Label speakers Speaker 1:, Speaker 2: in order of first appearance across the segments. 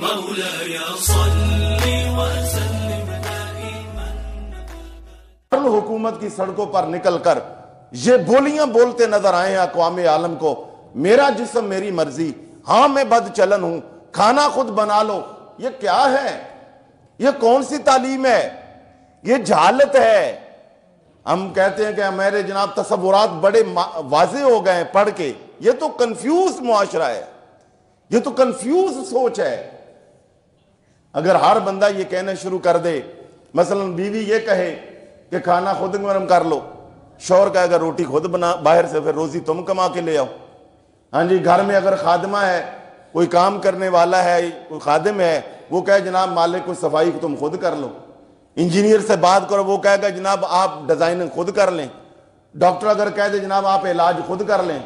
Speaker 1: مولاي صل وسلم دائما.
Speaker 2: حکومت کی سڑکوں پر نکل کر یہ بولیاں بولتے نظر آئے ہیں اقوام عالم کو، میرا جسم میری مرضی، ہاں میں بد چلن ہوں، کھانا خود بنا لو. یہ کیا ہے؟ یہ کون سی تعلیم ہے؟ یہ جہالت ہے. ہم کہتے ہیں کہ میرے جناب تصورات بڑے واضح ہو گئے ہیں پڑھ کے. یہ تو کنفیوز معاشرہ ہے، یہ تو کنفیوز سوچ ہے. اگر ہر بندہ یہ کہنا شروع کر دے، مثلا بیوی یہ کہے کہ کھانا خود گرم کر لو، شوہر کہے گا روٹی خود بنا باہر سے، پھر روزی تم کما کے لے آؤ. ہاں جی، گھر میں اگر خادمہ ہے، کوئی کام کرنے والا ہے، کوئی خادم ہے، وہ کہے جناب مالک کو صفائی تم خود کر لو. انجینئر سے بات کرو، وہ کہے گا جناب آپ ڈیزائننگ خود کر لیں. ڈاکٹر اگر کہہ دے جناب آپ علاج خود کر لیں.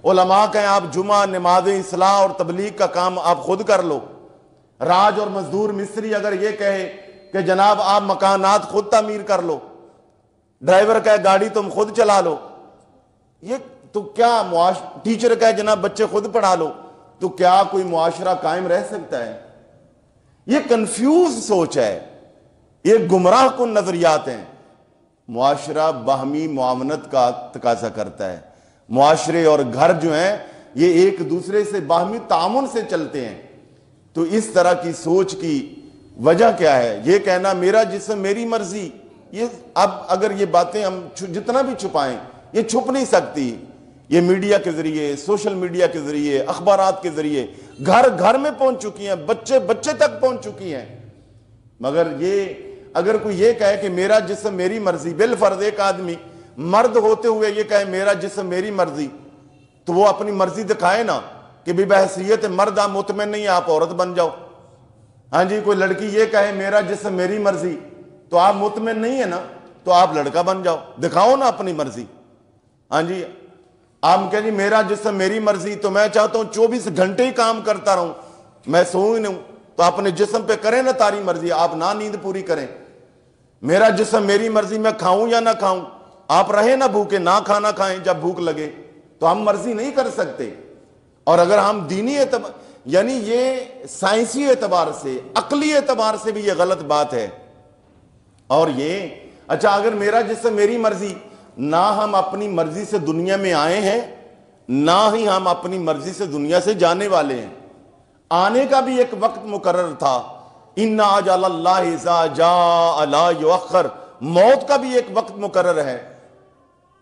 Speaker 2: علماء کہیں آپ جمعہ، نماز اصلاح اور تبلیغ کا کام آپ خود کر لو. راج اور مزدور مستری اگر یہ کہے کہ جناب آپ مکانات خود تعمیر کر لو. ڈرائیور کہے گاڑی تم خود چلا لو. یہ تو کیا ٹیچر کہے جناب بچے خود پڑھا لو. تو کیا کوئی معاشرہ قائم رہ سکتا ہے؟ یہ کنفیوز سوچ ہے، یہ گمراہ کن نظریات ہیں. معاشرہ باہمی معاونت کا تقاضا کرتا ہے. معاشرے اور گھر جو ہیں یہ ایک دوسرے سے باہمی تعاون سے چلتے ہیں. تو اس طرح کی سوچ کی وجہ کیا ہے؟ یہ کہنا میرا جسم میری مرضی. یہ اب اگر یہ باتیں ہم جتنا بھی چھپائیں یہ چھپ نہیں سکتی. یہ میڈیا کے ذریعے، سوشل میڈیا کے ذریعے، اخبارات کے ذریعے گھر گھر میں پہنچ چکی ہیں، بچے بچے تک پہنچ چکی ہیں. مگر یہ اگر کوئی یہ کہے کہ میرا جسم میری مرضی، بالفرض ایک آدمی مرد ہوتے ہوئے یہ کہے میرا جسم میری مرضی، تو وہ اپنی مرضی دکھائے نا کہ بھی بحیثیت مرد آپ مطمئن نہیں آپ عورت بن جاؤ. ہاں جی، کوئی لڑکی یہ کہے میرا جسم میری مرضی تو آپ مطمئن نہیں ہے نا، تو آپ لڑکا بن جاؤ، دکھاؤ نا اپنی مرضی. ہاں جی، آپ کہیں جی میرا جسم میری مرضی تو میں چاہتا ہوں 24 گھنٹے ہی کام کرتا رہوں، میں سوؤں ہی نہیں. تو اپنے جسم پہ کریں نا تاری مرضی، آپ نہ نیند پوری کریں. میرا جسم میری مرضی، میں کھاؤں یا نہ کھاؤں، آپ رہیں نہ بھوکے، نہ کھانا کھائیں جب بھوک لگے، تو ہم مرضی نہیں کر سکتے. اور اگر ہم دینی اعتبار یعنی یہ سائنسی اعتبار سے، عقلی اعتبار سے بھی یہ غلط بات ہے. اور یہ اچھا اگر میرا جسم میری مرضی، نہ ہم اپنی مرضی سے دنیا میں آئے ہیں، نہ ہی ہم اپنی مرضی سے دنیا سے جانے والے ہیں. آنے کا بھی ایک وقت مقرر تھا، اِنَّ أَجَلَ اللَّهِ إِذَا جَاءَ لَا يُؤَخَّرُ، موت کا بھی ایک وقت مقرر ہے.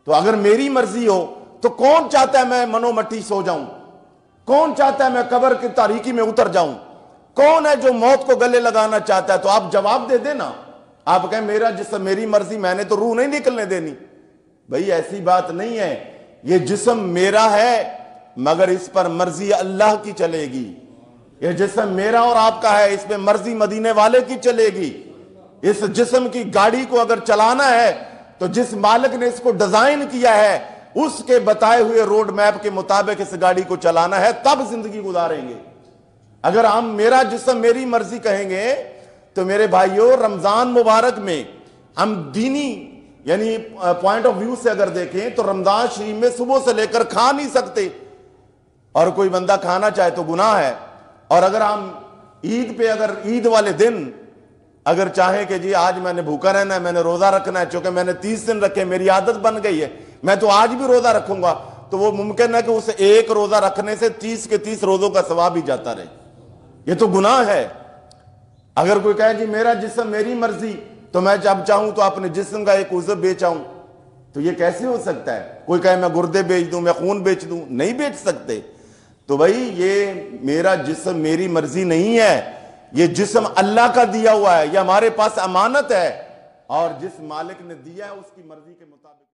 Speaker 2: تو اگر میری مرضی ہو تو کون چاہتا ہے میں منو مٹی سو جاؤں؟ کون چاہتا ہے میں قبر کی تاریکی میں اتر جاؤں؟ کون ہے جو موت کو گلے لگانا چاہتا ہے؟ تو آپ جواب دے دینا. آپ کہیں میرا جسم میری مرضی، میں نے تو روح نہیں نکلنے دینی. بھئی ایسی بات نہیں ہے. یہ جسم میرا ہے مگر اس پر مرضی اللہ کی چلے گی. یہ جسم میرا اور آپ کا ہے، اس پہ مرضی مدینے والے کی چلے گی. اس جسم کی گاڑی کو اگر چلانا ہے تو جس مالک نے اس کو ڈیزائن کیا ہے اس کے بتائے ہوئے روڈ میپ کے مطابق اس گاڑی کو چلانا ہے، تب زندگی گزاریں گے. اگر ہم میرا جسم میری مرضی کہیں گے تو میرے بھائیوں رمضان مبارک میں ہم دینی یعنی پوائنٹ آف ویو سے اگر دیکھیں تو رمضان شریف میں صبح سے لے کر کھا نہیں سکتے، اور کوئی بندہ کھانا چاہے تو گناہ ہے. اور اگر ہم عید پہ اگر عید والے دن اگر چاہیں کہ جی آج میں نے بھوکا رہنا ہے، میں نے روزہ رکھنا ہے، چونکہ میں نے 30 دن رکھے، میری عادت بن گئی ہے، میں تو آج بھی روزہ رکھوں گا، تو وہ ممکن ہے کہ اسے ایک روزہ رکھنے سے 30 کے 30 روزوں کا ثواب ہی جاتا رہے. یہ تو گناہ ہے. اگر کوئی کہے جی میرا جسم میری مرضی تو میں جب چاہوں تو اپنے جسم کا ایک عضو بیچاؤں، تو یہ کیسے ہو سکتا ہے؟ کوئی کہے میں گردے بیچ دوں، میں خون بیچ دوں، نہیں بیچ سکتے. تو بھائی یہ میرا جسم میری مرضی نہیں ہے، یہ جسم اللہ کا دیا ہوا ہے، یہ ہمارے پاس امانت ہے، اور جس مالک نے دیا ہے اس کی مرضی کے مطابق